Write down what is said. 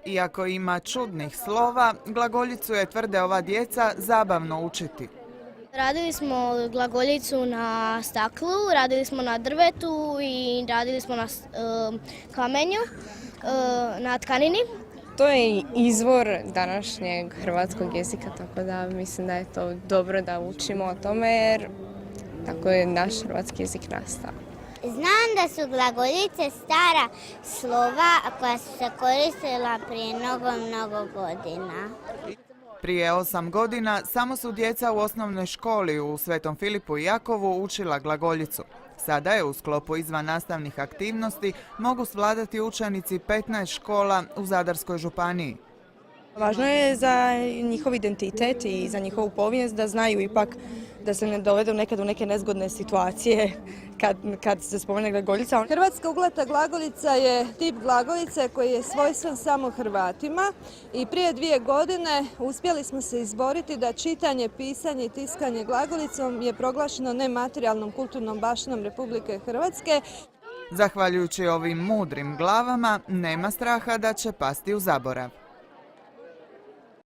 Iako ima čudnih slova, glagoljicu je, tvrde ova djeca, zabavno učiti. Radili smo glagoljicu na staklu, radili smo na drvetu i radili smo na kamenju, na tkanini. To je izvor današnjeg hrvatskog jezika, tako da mislim da je to dobro da učimo o tome jer tako je naš hrvatski jezik nastao. Znam da su glagoljice stara slova koja su se koristila prije mnogo godina. Prije 8 godina samo su djeca u osnovnoj školi u Svetom Filipu i Jakovu učila glagoljicu. Sada je u sklopu izvan nastavnih aktivnosti mogu svladati učenici 15 škola u Zadarskoj županiji. Važno je za njihov identitet i za njihovu povijest da znaju ipak da se ne dovedu nekad u neke nezgodne situacije kad se spomene glagoljica. Hrvatska uglata glagoljica je tip glagoljice koji je svojstven samo Hrvatima i prije 2 godine uspjeli smo se izboriti da čitanje, pisanje i tiskanje glagolicom je proglašeno nematerijalnom kulturnom baštinom Republike Hrvatske. Zahvaljujući ovim mudrim glavama, nema straha da će pasti u zaborav.